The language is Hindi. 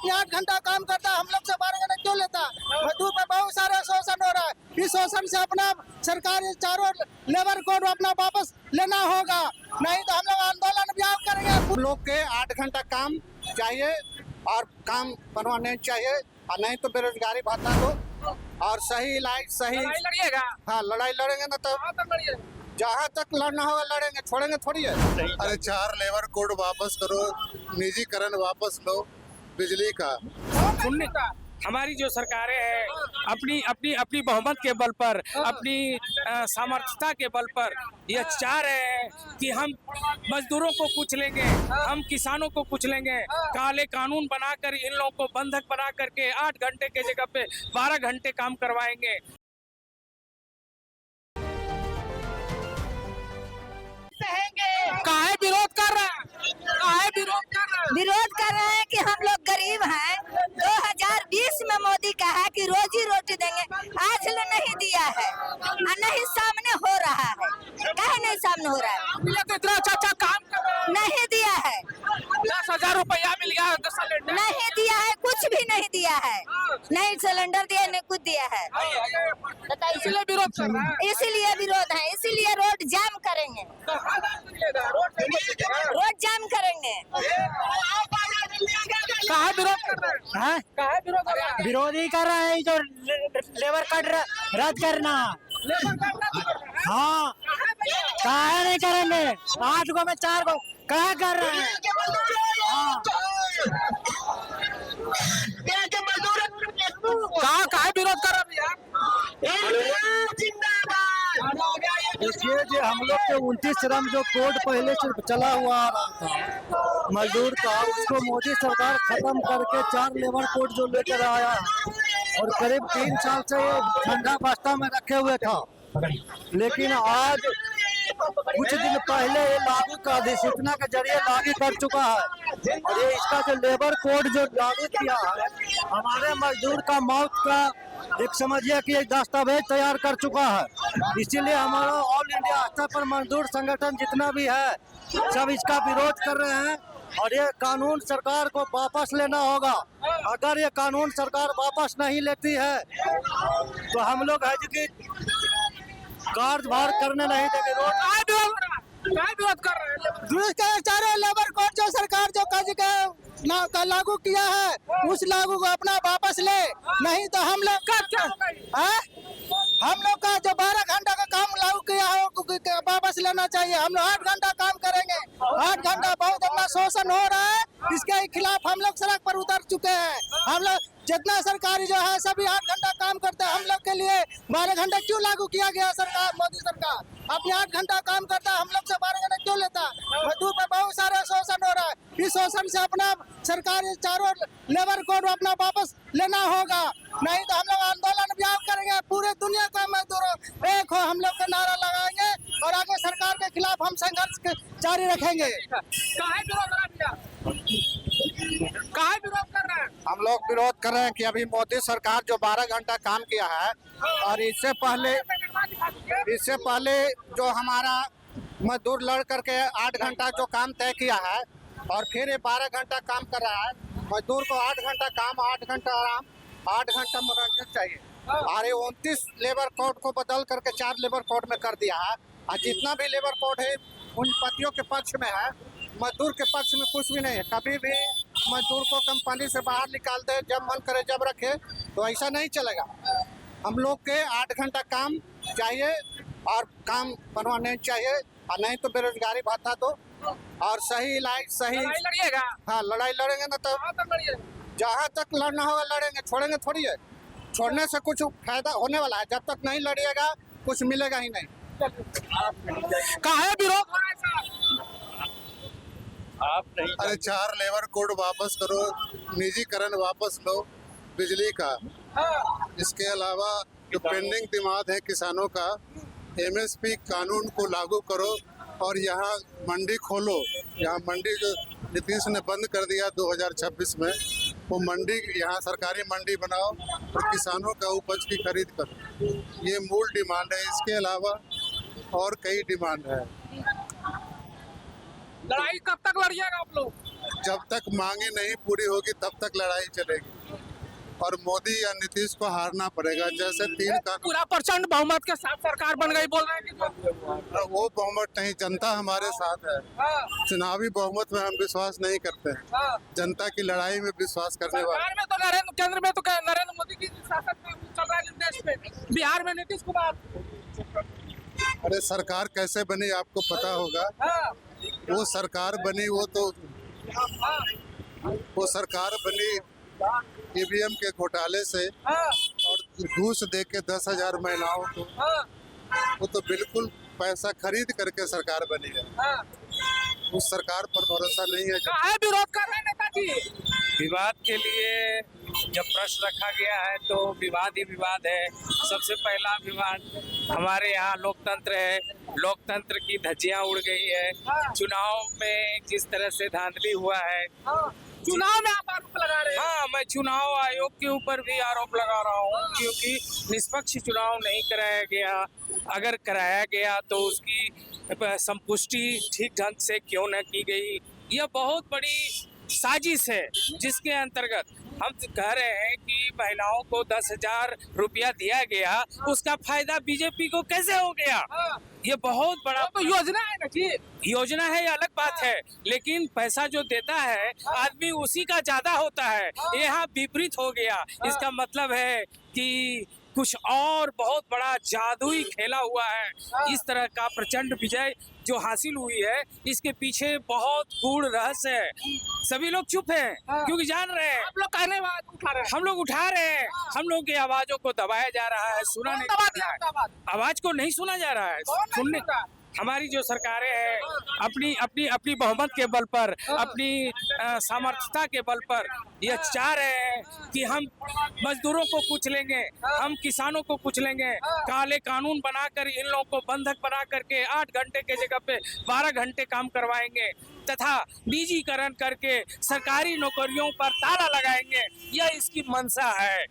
अपने 8 घंटा काम करता है, हम लोग से 12 घंटा क्यों लेता? मजदूर पे बहुत सारा शोषण हो रहा है। इस शोषण से अपना सरकारी चारों लेबर कोड अपना वापस लेना होगा, नहीं तो हम लोग आंदोलन भी करेंगे। हम लोग के 8 घंटा काम चाहिए और काम परमानेंट चाहिए, और नहीं तो बेरोजगारी भत्ता दो और सही इलाज सही। लड़िएगा? हाँ, लड़ाई लड़ेंगे ना तो जहाँ तक लड़ना होगा लड़ेंगे, छोड़ेंगे थोड़ी है। अरे 4 लेबर कोड वापस करो, निजीकरण वापस लो बिजली का। सुनने का हमारी जो सरकारें हैं अपनी अपनी अपनी बहुमत के बल पर, अपनी सामर्थ्यता के बल पर यह चाह रहे हैं कि हम मजदूरों को कुछ लेंगे, हम किसानों को कुछ लेंगे, काले कानून बनाकर इन लोगों को बंधक बना करके 8 घंटे के जगह पे 12 घंटे काम करवाएंगे। काहे विरोध कर रहे हैं? काहे विरोध कर रहे हैं? विरोध कर रहे हैं कि हम लोग गरीब हैं। 2020 में मोदी कहा कि रोजी रोटी देंगे, आज ले नहीं दिया है और नहीं सामने हो रहा है। काहे नहीं सामने हो रहा है? तो इतना अच्छा काम कर रहे हैं। नहीं दिया है, 10,000 रुपया मिल गया सिलेंडर। नहीं दिया है, कुछ भी नहीं दिया है, नहीं सिलेंडर दिया, नहीं कुछ दिया है। इसलिए विरोध कर रहे हैं। इसीलिए विरोध है, इसीलिए रोड जाम करेंगे, रोड जाम करेंगे। काहे विरोध कर रहे हैं? काहे विरोध कर रहे हैं? विरोध ही कर रहे हैं जो लेबर कट रद्द करना। हाँ, काहे नहीं करेंगे? 8 को में 4 को क्या कर रहे हैं? काहे विरोध कर रहे हैं? देखिए जो हम लोग के 29 श्रम जो कोड पहले से चला हुआ आ रहा था मजदूर का, उसको मोदी सरकार खत्म करके 4 लेबर कोड जो लेकर आया है और करीब 3 साल से ये ठंडा बस्ता में रखे हुए था, लेकिन आज कुछ दिन पहले ये लागू का अधिसूचना के जरिए लागू कर चुका है। और ये इसका जो लेबर कोड जो लागू किया है हमारे मजदूर का मौत का एक समझिए कि एक दस्तावेज तैयार कर चुका है। इसीलिए हमारा ऑल इंडिया स्तर पर मजदूर संगठन जितना भी है सब इसका विरोध कर रहे हैं और ये कानून सरकार को वापस लेना होगा। अगर ये कानून सरकार वापस नहीं लेती है तो हम लोग है कि कार्यभार करने नहीं देंगे। विरोध कर रहे हैं? चारों लेबर कोड जो सरकार जो का लागू किया है उस लागू को अपना वापस ले, नहीं तो हम लोग का जो 12 घंटा का काम लागू किया है वापस लेना चाहिए। हम लोग 8 घंटा काम करेंगे। 8 घंटा बहुत अपना शोषण हो रहा है, इसके खिलाफ हम लोग सड़क पर उतर चुके हैं। हम लोग जितना सरकारी जो है सभी 8 घंटा काम करते हैं, हम लोग के लिए 12 घंटा क्यों लागू किया गया? सरकार मोदी सरकार अपने 8 घंटा काम करता है, हम लोग से 12 घंटा क्यों लेता? मजदूर पे बहुत सारा शोषण हो रहा है। इस शोषण से अपना सरकारी चारों लेबर कोड अपना वापस लेना होगा, नहीं तो हम लोग आंदोलन भी करेंगे। पूरे दुनिया का मजदूरों एक हो, हम लोग का नारा लगाएंगे और आगे सरकार के खिलाफ हम संघर्ष जारी रखेंगे। काहे विरोध कर रहे हैं? हम लोग विरोध कर रहे हैं कि अभी मोदी सरकार जो 12 घंटा काम किया है और इससे पहले जो हमारा मजदूर लड़ करके 8 घंटा जो काम तय किया है और फिर ये 12 घंटा काम कर रहा है। मजदूर को 8 घंटा काम, 8 घंटा आराम, 8 घंटा मनोरंजन चाहिए। और ये 29 लेबर कोड को बदल करके 4 लेबर कोड में कर दिया है। और जितना भी लेबर कोड है उन पतियों के पक्ष में है, मजदूर के पक्ष में कुछ भी नहीं है। कभी भी मजदूर को कंपनी से बाहर निकाल दे, जब मन करे जब रखे, तो ऐसा नहीं चलेगा। हम लोग के 8 घंटा काम चाहिए और काम परमानेंट चाहिए, और नहीं तो बेरोजगारी भत्ता दो और सही इलाज सही। लड़िएगा? हाँ, लड़ाई लड़ेंगे ना तो जहाँ तक लड़ना होगा लड़ेंगे, छोड़ेंगे थोड़ी है। छोड़ने से कुछ फायदा होने वाला है? जब तक नहीं लड़िएगा कुछ मिलेगा ही नहीं। काहे विरोध हो रहा है साहब? अरे 4 लेबर कोड वापस करो, निजीकरण वापस लो बिजली का। इसके अलावा जो पेंडिंग डिमांड है किसानों का, MSP कानून को लागू करो और यहाँ मंडी खोलो। यहाँ मंडी जो नीतीश ने बंद कर दिया 2026 में, वो मंडी यहाँ सरकारी मंडी बनाओ और किसानों का उपज की खरीद करो। ये मूल डिमांड है। इसके अलावा और कई डिमांड है। लड़ाई कब तक लड़िएगा आप लोग? जब तक मांगे नहीं पूरी होगी तब तक लड़ाई चलेगी और मोदी या नीतीश को हारना पड़ेगा। जैसे 3 कानून, पूरा प्रचंड बहुमत के साथ सरकार बन गई बोल रहे हैं कि वो बहुमत नहीं, जनता हमारे साथ है। चुनावी बहुमत में हम विश्वास नहीं करते हैं, जनता की लड़ाई में विश्वास करने वाले। सरकार में तो केंद्र में तो नरेंद्र मोदी की शासन में चल रहा है देश में, बिहार में नीतीश कुमार। अरे सरकार कैसे बनी आपको पता होगा। वो सरकार बनी वो सरकार बनी ईवीएम के घोटाले से और घूस दे के 10,000 महिलाओं को, वो तो बिल्कुल पैसा खरीद करके सरकार बनी है। उस सरकार पर भरोसा नहीं है। काहे विरोध कर रहे हैं नेताजी? विवाद के लिए जब प्रश्न रखा गया है तो विवाद ही विवाद है। सबसे पहला विवाद हमारे यहाँ लोकतंत्र है, लोकतंत्र की धज्जियां उड़ गई है। चुनाव में जिस तरह से धांधली हुआ है, चुनाव में आप आरोप लगा रहे हैं? हाँ, मैं चुनाव आयोग के ऊपर भी आरोप लगा रहा हूँ, क्योंकि निष्पक्ष चुनाव नहीं कराया गया। अगर कराया गया तो उसकी संपुष्टि ठीक ढंग से क्यों न की गई। यह बहुत बड़ी साजिश है जिसके अंतर्गत हम कह रहे हैं कि महिलाओं को 10,000 रुपया दिया गया, उसका फायदा बीजेपी को कैसे हो गया। ये बहुत बड़ा तो योजना है ना जी। योजना है, ये अलग बात है, लेकिन पैसा जो देता है आदमी उसी का ज्यादा होता है। यहाँ विपरीत हो गया। इसका मतलब है कि कुछ और बहुत बड़ा जादुई खेला हुआ है। इस तरह का प्रचंड विजय जो हासिल हुई है, इसके पीछे बहुत गूढ़ रहस्य है। सभी लोग चुप हैं क्योंकि जान रहे हैं। आप लोग कहने उठा रहे हैं, हम लोग उठा रहे हैं। हम लोग की आवाजों को दबाया जा रहा है, सुना नहीं जा रहा है। आवाज को नहीं सुना जा रहा है। सुनने हमारी जो सरकारें हैं अपनी अपनी अपनी बहुमत के बल पर, अपनी सामर्थ्यता के बल पर यह चाह रहे हैं कि हम मजदूरों को कुचलेंगे, हम किसानों को कुचलेंगे। काले कानून बनाकर इन लोगों को बंधक बना करके 8 घंटे के जगह पे 12 घंटे काम करवाएंगे तथा निजीकरण करके सरकारी नौकरियों पर ताला लगाएंगे। यह इसकी मंशा है।